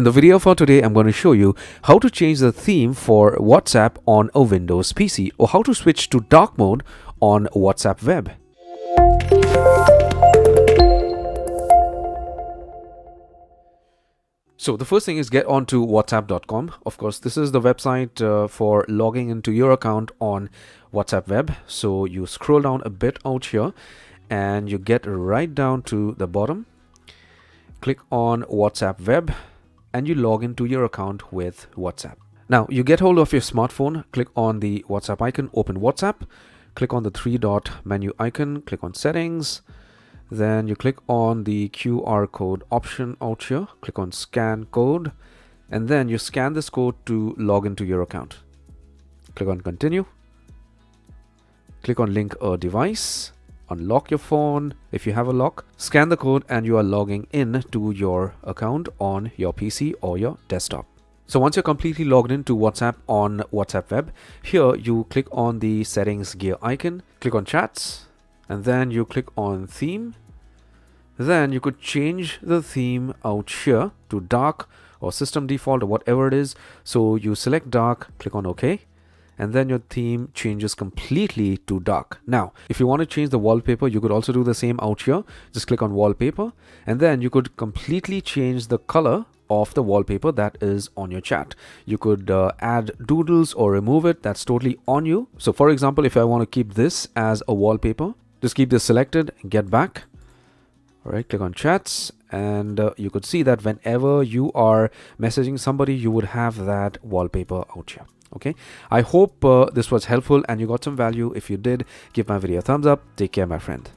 In the video for today, I'm going to show you how to change the theme for WhatsApp on a Windows PC or how to switch to dark mode on WhatsApp web. So the first thing is get onto whatsapp.com. Of course, this is the website for logging into your account on WhatsApp web. So you scroll down a bit out here and you get right down to the bottom. Click on WhatsApp web and you log into your account with WhatsApp. Now you get hold of your smartphone, click on the WhatsApp icon, open WhatsApp, click on the three-dot menu icon, click on settings, then you click on the QR code option out here, click on scan code, and then you scan this code to log into your account. Click on continue, click on link a device, unlock your phone if you have a lock, scan the code, and you are logging in to your account on your PC or your desktop. So once you're completely logged into WhatsApp on WhatsApp web, here you click on the settings gear icon, click on chats, and then you click on theme. Then you could change the theme out here to dark or system default or whatever it is. So you select dark, click on OK, and then your theme changes completely to dark. Now, if you want to change the wallpaper, you could also do the same out here. Just click on wallpaper, and then you could completely change the color of the wallpaper that is on your chat. You could add doodles or remove it. That's totally on you. So for example, if I want to keep this as a wallpaper, just keep this selected, get back. All right, click on chats, and you could see that whenever you are messaging somebody, you would have that wallpaper out here. Okay, I hope this was helpful and you got some value. If you did, give my video a thumbs up. Take care, my friend.